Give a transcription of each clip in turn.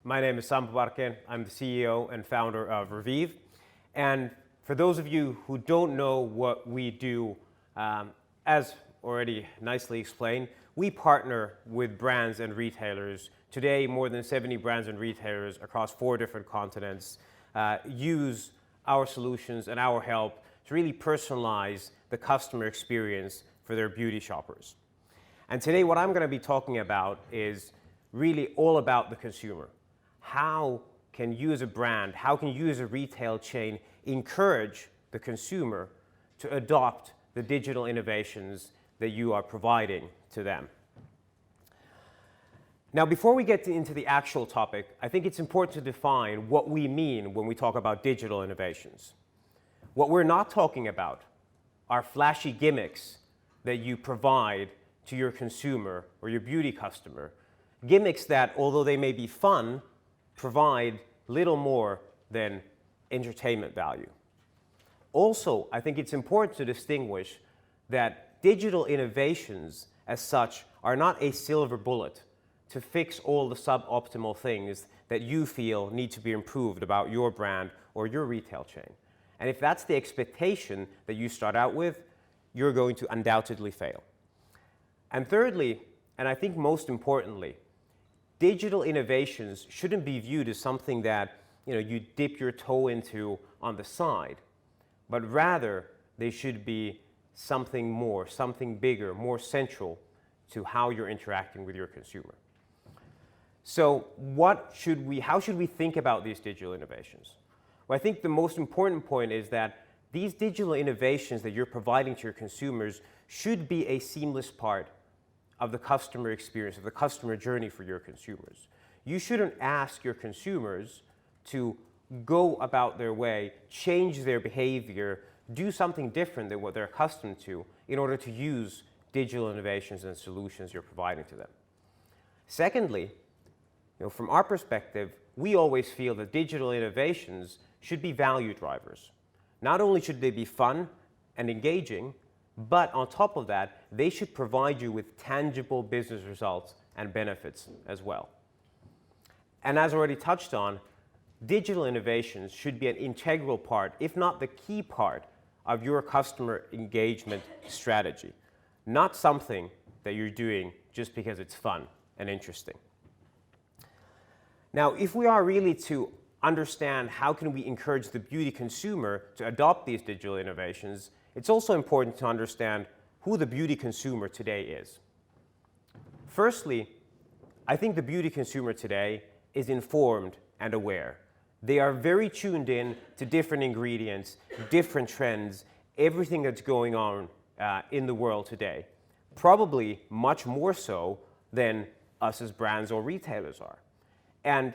My name is Sampo. I'm the CEO and founder of Revieve. And for those of you who don't know what we do, as already nicely explained, we partner with brands and retailers. Today, more than 70 brands and retailers across 4 different continents use our solutions and our help to really personalize the customer experience for their beauty shoppers. And today what I'm going to be talking about is really all about the consumer. How can you as a brand, how can you as a retail chain encourage the consumer to adopt the digital innovations that you are providing to them? Now, before we get into the actual topic, I think it's important to define what we mean when we talk about digital innovations. What we're not talking about are flashy gimmicks that you provide to your consumer or your beauty customer. Gimmicks that, although they may be fun, provide little more than entertainment value. Also, I think it's important to distinguish that digital innovations as such are not a silver bullet to fix all the suboptimal things that you feel need to be improved about your brand or your retail chain. And if that's the expectation that you start out with, you're going to undoubtedly fail. And thirdly, and I think most importantly, digital innovations shouldn't be viewed as something that you dip your toe into on the side, but rather they should be something more, something bigger, more central to how you're interacting with your consumer. So how should we think about these digital innovations? Well, I think the most important point is that these digital innovations that you're providing to your consumers should be a seamless part of the customer experience, of the customer journey for your consumers. You shouldn't ask your consumers to go about their way, change their behavior, do something different than what they're accustomed to in order to use digital innovations and solutions you're providing to them. Secondly, from our perspective, we always feel that digital innovations should be value drivers. Not only should they be fun and engaging, but on top of that, they should provide you with tangible business results and benefits as well. And as already touched on, digital innovations should be an integral part, if not the key part, of your customer engagement strategy. Not something that you're doing just because it's fun and interesting. Now, if we are really to understand how can we encourage the beauty consumer to adopt these digital innovations, it's also important to understand who the beauty consumer today is. Firstly, I think the beauty consumer today is informed and aware. They are very tuned in to different ingredients, different trends, everything that's going on in the world today. Probably much more so than us as brands or retailers are. And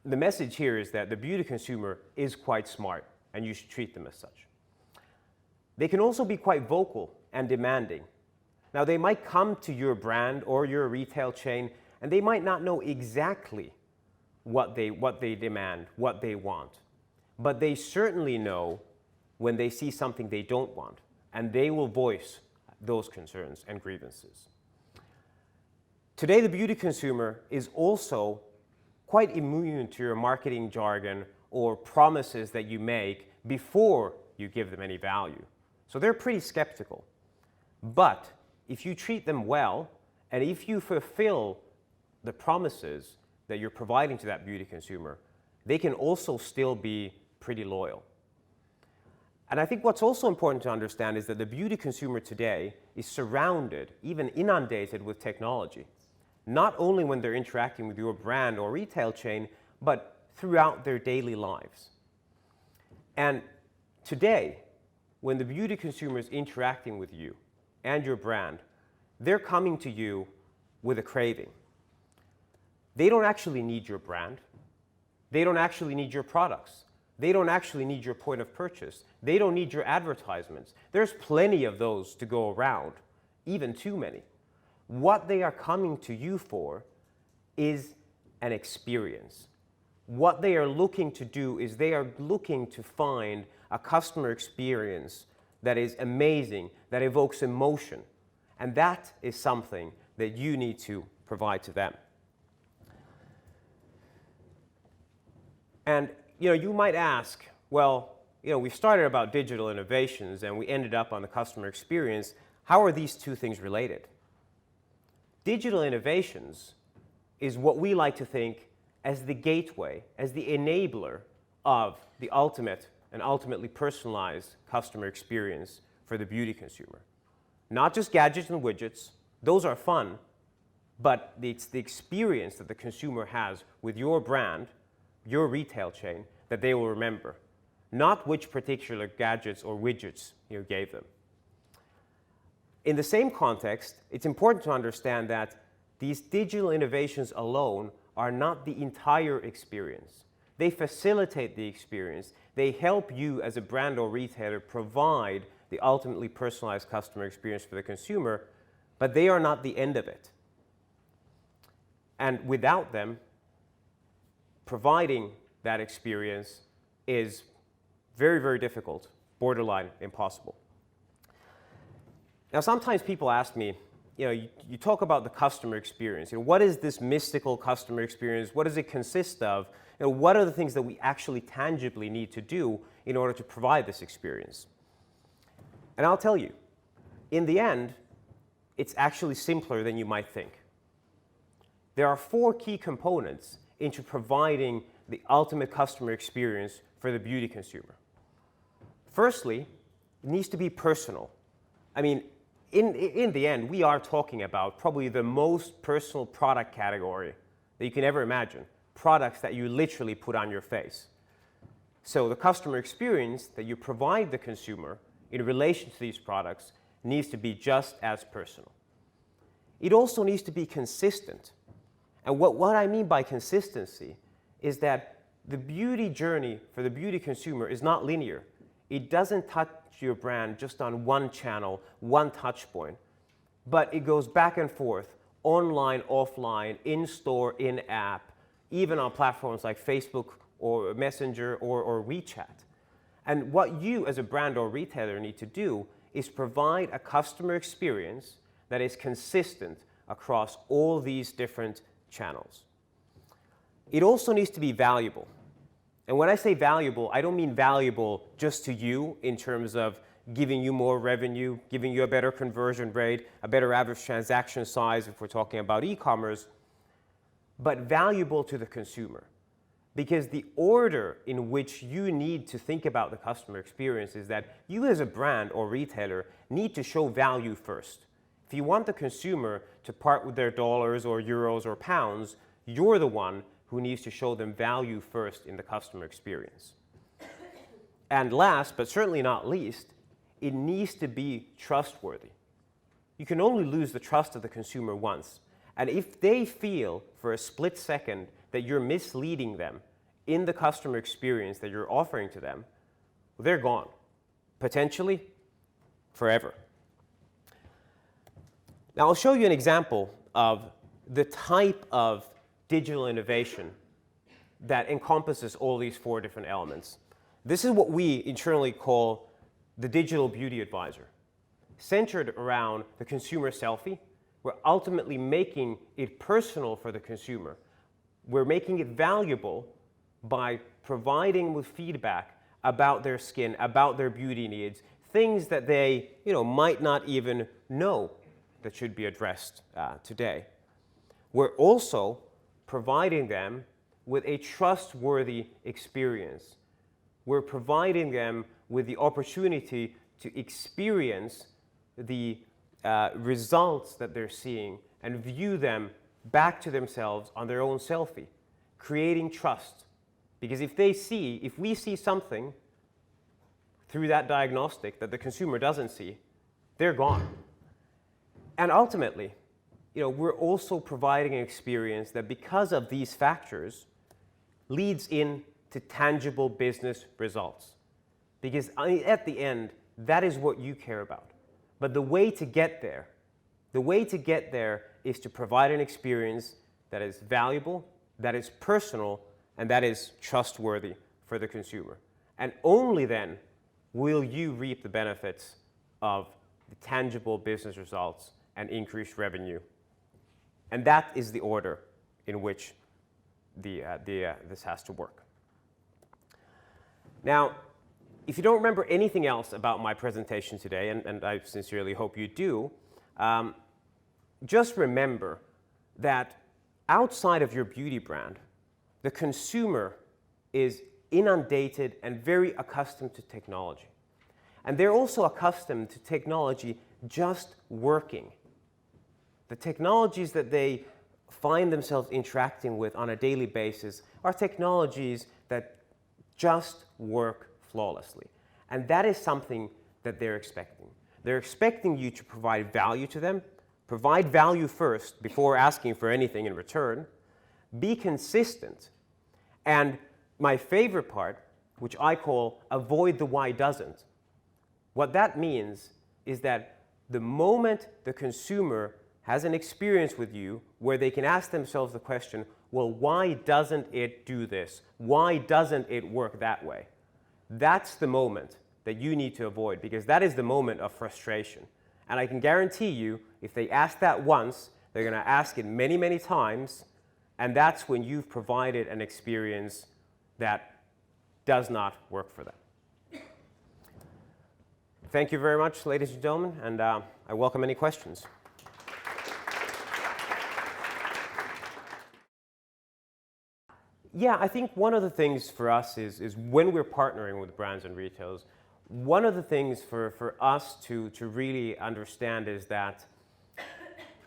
the message here is that the beauty consumer is quite smart, and you should treat them as such. They can also be quite vocal and demanding. Now, they might come to your brand or your retail chain, and they might not know exactly what they demand, what they want. But they certainly know when they see something they don't want, and they will voice those concerns and grievances. Today, the beauty consumer is also quite immune to your marketing jargon or promises that you make before you give them any value. So they're pretty skeptical. But if you treat them well, and if you fulfill the promises that you're providing to that beauty consumer, they can also still be pretty loyal. And I think what's also important to understand is that the beauty consumer today is surrounded, even inundated with technology. Not only when they're interacting with your brand or retail chain, but throughout their daily lives. And today, when the beauty consumer is interacting with you and your brand, they're coming to you with a craving. They don't actually need your brand. They don't actually need your products. They don't actually need your point of purchase. They don't need your advertisements. There's plenty of those to go around, even too many. What they are coming to you for is an experience. What they are looking to do is they are looking to find a customer experience that is amazing, that evokes emotion. And that is something that you need to provide to them. And you might ask, well, we started about digital innovations and we ended up on the customer experience. How are these two things related? Digital innovations is what we like to think as the gateway, as the enabler of the ultimate and ultimately personalized customer experience for the beauty consumer. Not just gadgets and widgets, those are fun, but it's the experience that the consumer has with your brand, your retail chain, that they will remember, not which particular gadgets or widgets you gave them. In the same context, it's important to understand that these digital innovations alone are not the entire experience. They facilitate the experience. They help you as a brand or retailer provide the ultimately personalized customer experience for the consumer, but they are not the end of it. And without them, providing that experience is very, very difficult, borderline impossible. Now, sometimes people ask me, you talk about the customer experience. What is this mystical customer experience? What does it consist of? What are the things that we actually tangibly need to do in order to provide this experience? And I'll tell you, in the end, it's actually simpler than you might think. There are 4 key components into providing the ultimate customer experience for the beauty consumer. Firstly, it needs to be personal. I mean, in the end, we are talking about probably the most personal product category that you can ever imagine, products that you literally put on your face. So the customer experience that you provide the consumer in relation to these products needs to be just as personal. It also needs to be consistent. And what I mean by consistency is that the beauty journey for the beauty consumer is not linear. It doesn't touch your brand just on one channel, one touch point, but it goes back and forth, online, offline, in-store, in-app, even on platforms like Facebook or Messenger or WeChat. And what you as a brand or retailer need to do is provide a customer experience that is consistent across all these different channels. It also needs to be valuable. And when I say valuable, I don't mean valuable just to you in terms of giving you more revenue, giving you a better conversion rate, a better average transaction size if we're talking about e-commerce, but valuable to the consumer. Because the order in which you need to think about the customer experience is that you as a brand or retailer need to show value first. If you want the consumer to part with their dollars or euros or pounds, you're the one who needs to show them value first in the customer experience. And last, but certainly not least, it needs to be trustworthy. You can only lose the trust of the consumer once. And if they feel for a split second that you're misleading them in the customer experience that you're offering to them, they're gone, potentially forever. Now I'll show you an example of the type of digital innovation that encompasses all these 4 different elements. This is what we internally call the digital beauty advisor, centered around the consumer selfie. We're ultimately making it personal for the consumer. We're making it valuable by providing with feedback about their skin, about their beauty needs, things that they might not even know that should be addressed today. We're also providing them with a trustworthy experience. We're providing them with the opportunity to experience the results that they're seeing and view them back to themselves on their own selfie, creating trust. Because if we see something through that diagnostic that the consumer doesn't see, they're gone. And ultimately, we're also providing an experience that, because of these factors, leads into tangible business results. Because at the end, that is what you care about. But the way to get there is to provide an experience that is valuable, that is personal, and that is trustworthy for the consumer. And only then will you reap the benefits of the tangible business results and increased revenue. And that is the order in which this has to work. Now, if you don't remember anything else about my presentation today, and I sincerely hope you do, just remember that outside of your beauty brand, the consumer is inundated and very accustomed to technology. And they're also accustomed to technology just working. The technologies that they find themselves interacting with on a daily basis are technologies that just work flawlessly. And that is something that they're expecting. They're expecting you to provide value to them, provide value first before asking for anything in return, be consistent, and my favorite part, which I call avoid the why doesn't. What that means is that the moment the consumer has an experience with you where they can ask themselves the question, well, why doesn't it do this? Why doesn't it work that way? That's the moment that you need to avoid, because that is the moment of frustration. And I can guarantee you, if they ask that once, they're going to ask it many, many times, and that's when you've provided an experience that does not work for them. Thank you very much, ladies and gentlemen, and I welcome any questions. Yeah, I think one of the things for us is when we're partnering with brands and retailers, one of the things for us to really understand is that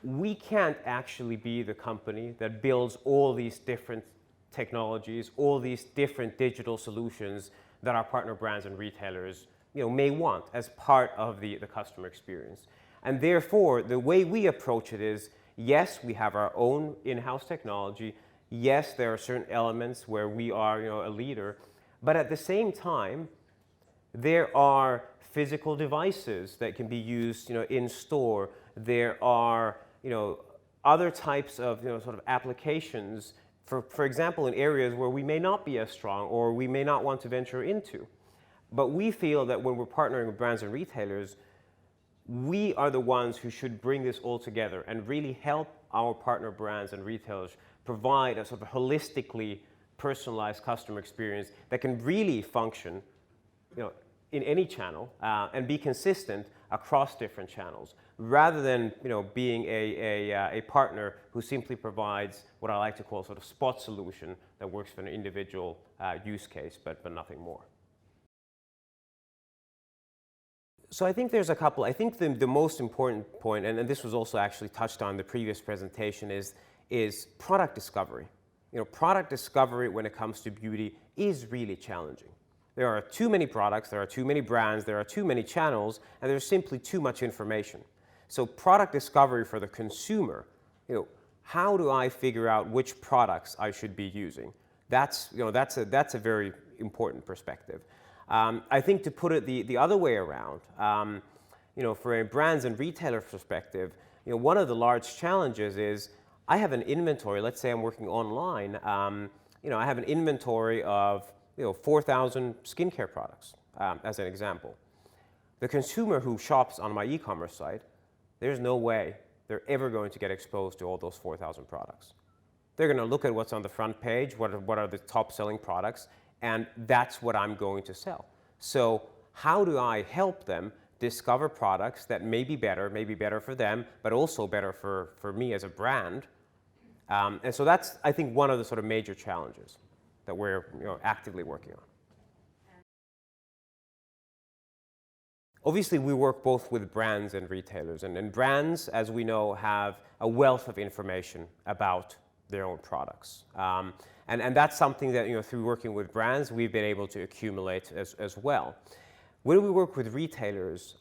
we can't actually be the company that builds all these different technologies, all these different digital solutions that our partner brands and retailers may want as part of the customer experience. And therefore, the way we approach it is, yes, we have our own in-house technology. Yes, there are certain elements where we are a leader. But at the same time, there are physical devices that can be used in store. There are other types of sort of applications, for example, in areas where we may not be as strong or we may not want to venture into. But we feel that when we're partnering with brands and retailers, we are the ones who should bring this all together and really help our partner brands and retailers provide a sort of holistically personalized customer experience that can really function in any channel and be consistent across different channels, rather than being a partner who simply provides what I like to call sort of spot solution that works for an individual use case, but nothing more. So I think there's a couple. I think the most important point, and this was also actually touched on in the previous presentation, is product discovery. Product discovery when it comes to beauty is really challenging. There are too many products, there are too many brands, there are too many channels, and there's simply too much information. So product discovery for the consumer, how do I figure out which products I should be using? That's a very important perspective. I think to put it the other way around, for a brands and retailer perspective, one of the large challenges is I have an inventory. Let's say I'm working online. I have an inventory of 4,000 skincare products, as an example. The consumer who shops on my e-commerce site, there's no way they're ever going to get exposed to all those 4,000 products. They're going to look at what's on the front page, what are the top selling products, and that's what I'm going to sell. So how do I help them discover products that may be better for them, but also better for me as a brand? And so that's, I think, one of the sort of major challenges that we're actively working on. Obviously, we work both with brands and retailers, and brands, as we know, have a wealth of information about their own products. And that's something that, through working with brands, we've been able to accumulate as well. When we work with retailers,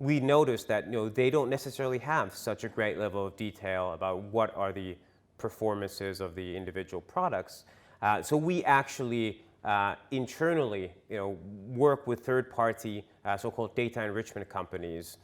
we notice that they don't necessarily have such a great level of detail about what are the performances of the individual products. So we actually internally work with third-party so-called data enrichment companies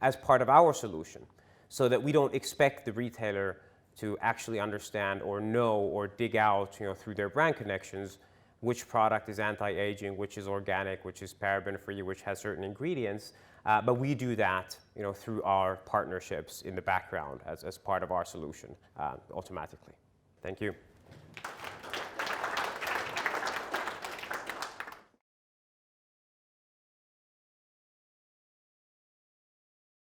as part of our solution, so that we don't expect the retailer to actually understand or know or dig out through their brand connections which product is anti-aging, which is organic, which is paraben-free, which has certain ingredients. But we do that through our partnerships in the background as part of our solution automatically. Thank you.